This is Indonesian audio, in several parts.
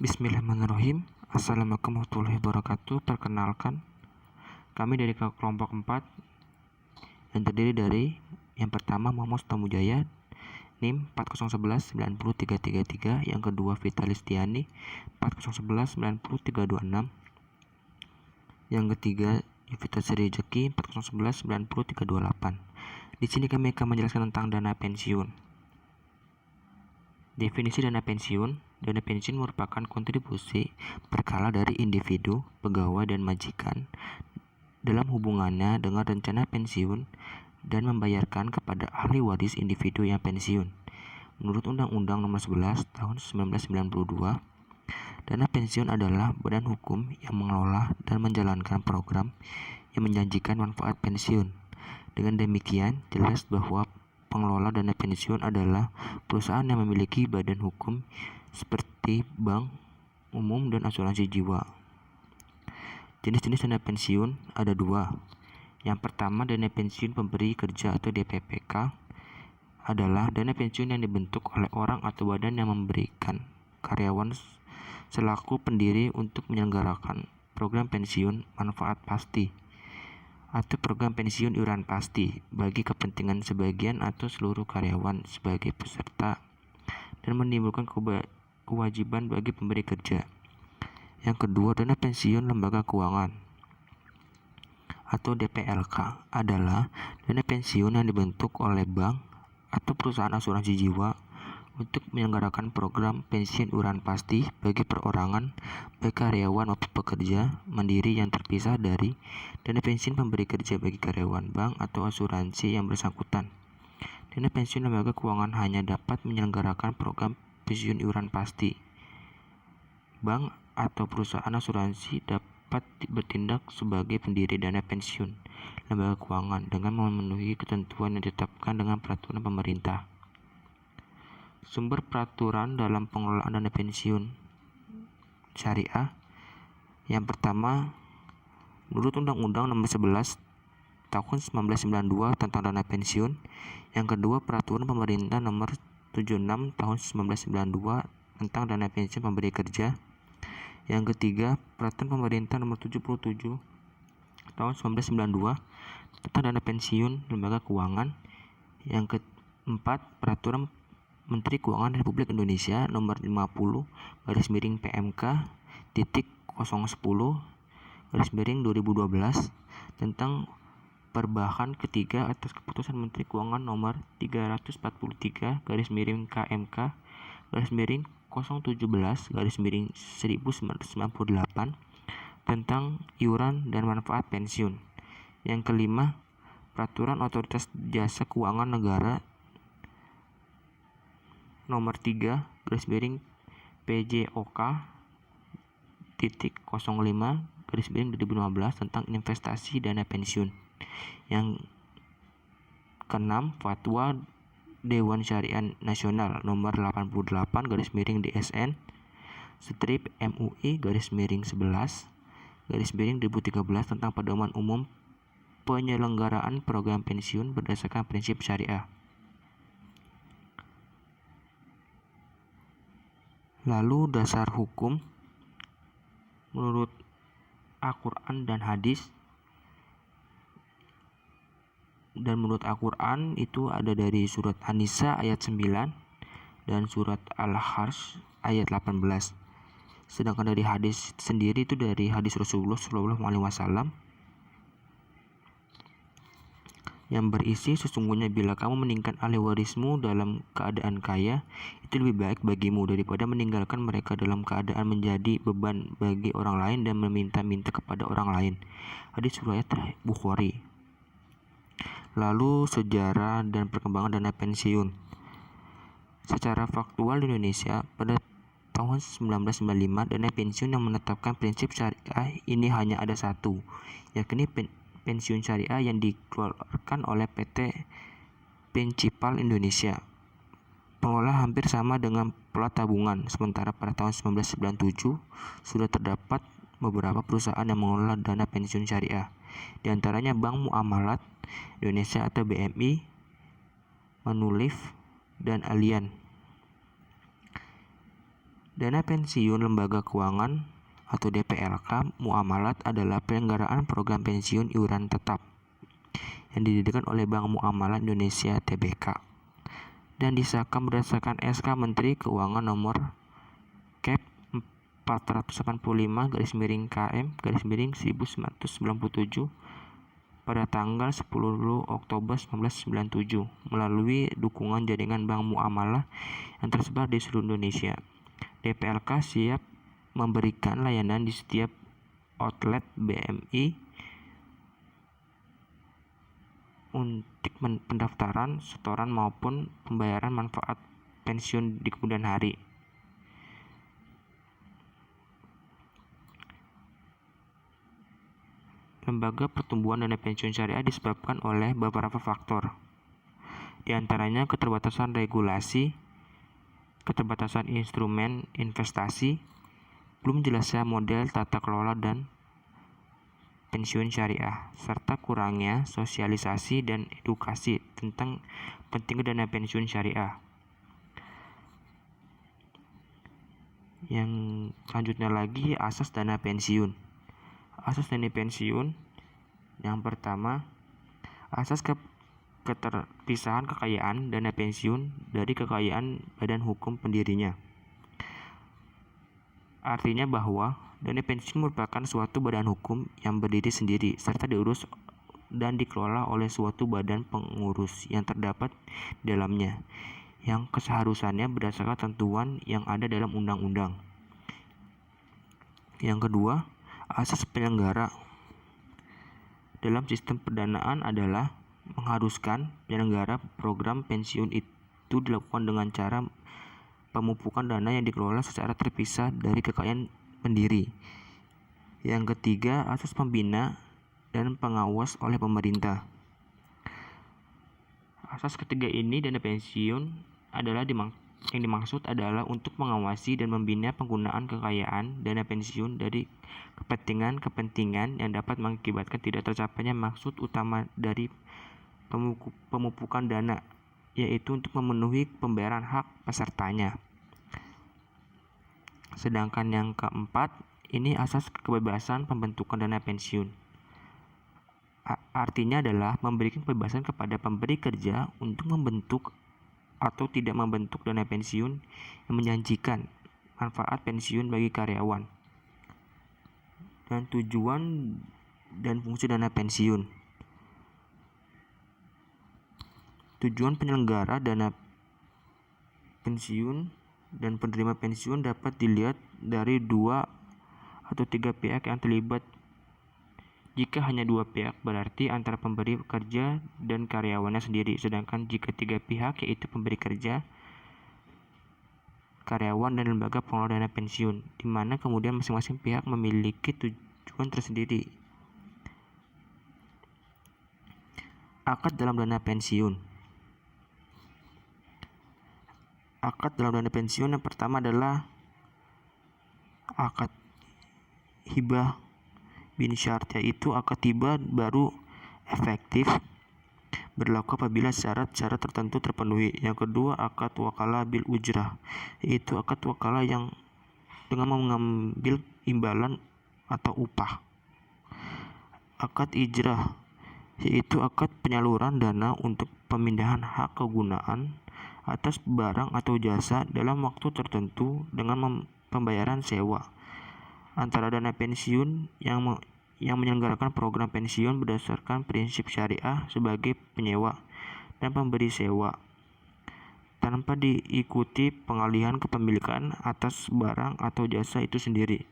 Bismillahirrahmanirrahim. Assalamualaikum warahmatullahi wabarakatuh. Perkenalkan, kami dari kelompok 4 yang terdiri dari yang pertama Muhammad Tamujaya, NIM 4011-90333, yang kedua Vitalistiani 4011-90326, yang ketiga Yovita Sri Rezeki 4011-90328. Di sini kami akan menjelaskan tentang dana pensiun. Definisi dana pensiun. Dana pensiun merupakan kontribusi berkala dari individu, pegawai, dan majikan dalam hubungannya dengan rencana pensiun dan membayarkan kepada ahli waris individu yang pensiun. Menurut Undang-Undang Nomor 11 Tahun 1992, dana pensiun adalah badan hukum yang mengelola dan menjalankan program yang menjanjikan manfaat pensiun. Dengan demikian, jelas bahwa pengelola dana pensiun adalah perusahaan yang memiliki badan hukum seperti bank umum dan asuransi jiwa. Jenis-jenis dana pensiun ada dua. Yang pertama, dana pensiun pemberi kerja atau DPPK adalah dana pensiun yang dibentuk oleh orang atau badan yang memberikan karyawan selaku pendiri untuk menyelenggarakan program pensiun manfaat pasti atau program pensiun iuran pasti bagi kepentingan sebagian atau seluruh karyawan sebagai peserta dan menimbulkan kewajiban bagi pemberi kerja. Yang kedua, dana pensiun lembaga keuangan atau DPLK adalah dana pensiun yang dibentuk oleh bank atau perusahaan asuransi jiwa untuk menyelenggarakan program pensiun iuran pasti bagi perorangan, baik karyawan maupun pekerja mandiri yang terpisah dari dana pensiun pemberi kerja bagi karyawan bank atau asuransi yang bersangkutan. Dana pensiun lembaga keuangan hanya dapat menyelenggarakan program pensiun iuran pasti. Bank atau perusahaan asuransi dapat bertindak sebagai pendiri dana pensiun lembaga keuangan dengan memenuhi ketentuan yang ditetapkan dengan peraturan pemerintah. Sumber peraturan dalam pengelolaan dana pensiun syariah. Yang pertama, menurut Undang-Undang Nomor 11 Tahun 1992 tentang dana pensiun. Yang kedua, Peraturan Pemerintah Nomor 76 Tahun 1992 tentang dana pensiun pemberi kerja. Yang ketiga, Peraturan Pemerintah Nomor 77 Tahun 1992 tentang dana pensiun lembaga keuangan. Yang keempat, Peraturan Menteri Keuangan Republik Indonesia Nomor 50/PMK.010/2012 tentang perubahan ketiga atas keputusan Menteri Keuangan Nomor 343/KMK/017/1998 tentang iuran dan manfaat pensiun. Yang kelima, Peraturan Otoritas Jasa Keuangan Negara Nomor 3/PJOK.05/2015 tentang investasi dana pensiun. Yang keenam, Fatwa Dewan Syariah Nasional Nomor 88/DSN/MUI/11/2013 tentang pedoman umum penyelenggaraan program pensiun berdasarkan prinsip syariah. Lalu dasar hukum menurut Al-Quran dan hadis. Dan menurut Al-Quran itu ada dari surat An-Nisa ayat 9 dan surat Al-Harsh ayat 18. Sedangkan dari hadis sendiri itu dari hadis Rasulullah SAW yang berisi, sesungguhnya bila kamu meninggalkan ahli warismu dalam keadaan kaya, itu lebih baik bagimu daripada meninggalkan mereka dalam keadaan menjadi beban bagi orang lain dan meminta-minta kepada orang lain. Hadis riwayat Bukhari. Lalu sejarah dan perkembangan dana pensiun. Secara faktual di Indonesia pada tahun 1995, dana pensiun yang menetapkan prinsip syariah ini hanya ada satu, yakni pensiun syariah yang dikeluarkan oleh PT Pencipal Indonesia. Pengelola hampir sama dengan pola tabungan, sementara pada tahun 1997 sudah terdapat beberapa perusahaan yang mengelola dana pensiun syariah, di antaranya Bank Muamalat Indonesia atau BMI, Manulif, dan Allianz. Dana pensiun lembaga keuangan atau DPLK Muamalat adalah penyelenggaraan program pensiun iuran tetap yang didirikan oleh Bank Muamalat Indonesia (TBK) dan disahkan berdasarkan SK Menteri Keuangan nomor Kep 485-KM-1997 pada tanggal 10 Oktober 1997 melalui dukungan jaringan bank muamalah yang tersebar di seluruh Indonesia. DPLK siap memberikan layanan di setiap outlet BMI untuk pendaftaran, setoran maupun pembayaran manfaat pensiun di kemudian hari. Lembaga pertumbuhan dana pensiun syariah disebabkan oleh beberapa faktor. Di antaranya keterbatasan regulasi, keterbatasan instrumen investasi, belum jelasnya model tata kelola dan pensiun syariah, serta kurangnya sosialisasi dan edukasi tentang pentingnya dana pensiun syariah. Yang selanjutnya lagi, asas dana pensiun. Asas dana pensiun yang pertama, asas keterpisahan kekayaan dana pensiun dari kekayaan badan hukum pendirinya. Artinya bahwa dana pensiun merupakan suatu badan hukum yang berdiri sendiri serta diurus dan dikelola oleh suatu badan pengurus yang terdapat di dalamnya, yang keseharusannya berdasarkan ketentuan yang ada dalam undang-undang. Yang kedua, asas penyelenggara dalam sistem pendanaan adalah mengharuskan penyelenggara program pensiun itu dilakukan dengan cara pemupukan dana yang dikelola secara terpisah dari kekayaan pendiri. Yang ketiga, asas pembina dan pengawas oleh pemerintah. Asas ketiga ini, dana pensiun adalah yang dimaksud adalah untuk mengawasi dan membina penggunaan kekayaan dana pensiun dari kepentingan-kepentingan yang dapat mengakibatkan tidak tercapainya maksud utama dari pemupukan dana, yaitu untuk memenuhi pembayaran hak pesertanya. Sedangkan yang keempat, ini asas kebebasan pembentukan dana pensiun. Artinya adalah memberikan kebebasan kepada pemberi kerja untuk membentuk atau tidak membentuk dana pensiun yang menjanjikan manfaat pensiun bagi karyawan. Dan tujuan dan fungsi dana pensiun. Tujuan penyelenggara dana pensiun dan penerima pensiun dapat dilihat dari 2 atau 3 pihak yang terlibat. Jika hanya 2 pihak, berarti antara pemberi kerja dan karyawannya sendiri. Sedangkan jika 3 pihak, yaitu pemberi kerja, karyawan, dan lembaga pengelola dana pensiun, di mana kemudian masing-masing pihak memiliki tujuan tersendiri. Akad dalam dana pensiun. Akad dalam dana pensiun yang pertama adalah akad hibah bin syart, yaitu akad hibah baru efektif berlaku apabila syarat-syarat tertentu terpenuhi. Yang kedua, akad wakalah bil ujrah, yaitu akad wakalah yang dengan mengambil imbalan atau upah. Akad ijrah, yaitu akad penyaluran dana untuk pemindahan hak kegunaan atas barang atau jasa dalam waktu tertentu dengan pembayaran sewa antara dana pensiun yang menyelenggarakan program pensiun berdasarkan prinsip syariah sebagai penyewa dan pemberi sewa, tanpa diikuti pengalihan kepemilikan atas barang atau jasa itu sendiri.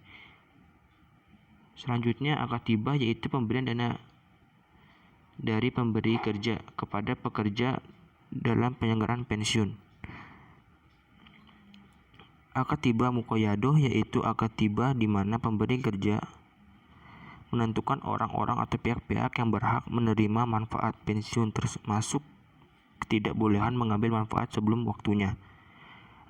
Selanjutnya, akad hibah, yaitu pemberian dana dari pemberi kerja kepada pekerja dalam penyelenggaraan pensiun. Akad hibah muqayyadah, yaitu akad hibah di mana pemberi kerja menentukan orang-orang atau pihak-pihak yang berhak menerima manfaat pensiun, termasuk ketidakbolehan mengambil manfaat sebelum waktunya.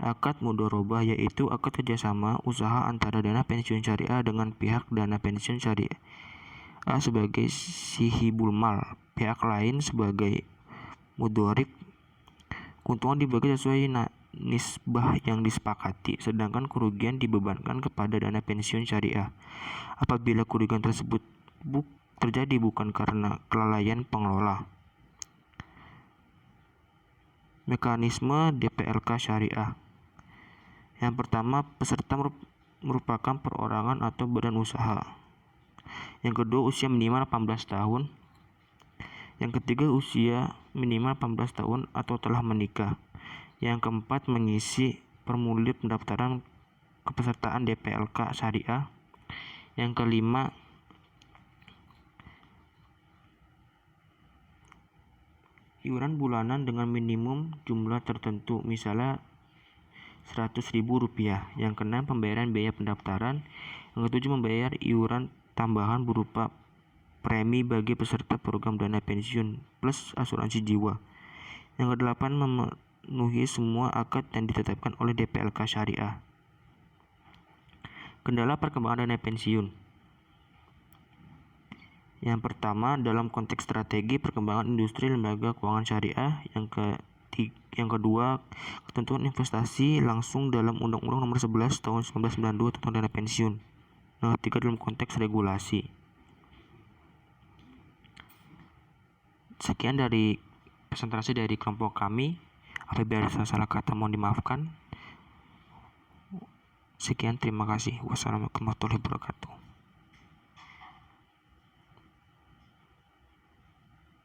Akad mudharabah, yaitu akad kerjasama usaha antara dana pensiun syariah dengan pihak dana pensiun syariah sebagai sihibul mal, pihak lain sebagai mudharib. Keuntungan dibagi sesuai nisbah yang disepakati, sedangkan kerugian dibebankan kepada dana pensiun syariah. Apabila kerugian tersebut terjadi bukan karena kelalaian pengelola. Mekanisme DPLK syariah. Yang pertama, peserta merupakan perorangan atau badan usaha. Yang kedua, usia minimal 18 tahun. Yang ketiga, usia minimal 18 tahun atau telah menikah. Yang keempat, mengisi formulir pendaftaran kepesertaan DPLK syariah. Yang kelima, iuran bulanan dengan minimum jumlah tertentu, misalnya Rp100.000. Yang keenam, pembayaran biaya pendaftaran. Yang ketujuh, membayar iuran tambahan berupa premi bagi peserta program dana pensiun plus asuransi jiwa. Yang kedelapan, memenuhi semua akad yang ditetapkan oleh DPLK syariah. Kendala perkembangan dana pensiun. Yang pertama, dalam konteks strategi perkembangan industri lembaga keuangan syariah. Yang kedua, ketentuan investasi langsung dalam Undang-Undang Nomor 11 Tahun 1992 tentang dana pensiun. Yang ketiga, dalam konteks regulasi. Sekian dari presentasi dari kelompok kami. Apabila ada salah kata mohon dimaafkan. Sekian, terima kasih. Wassalamualaikum warahmatullahi wabarakatuh.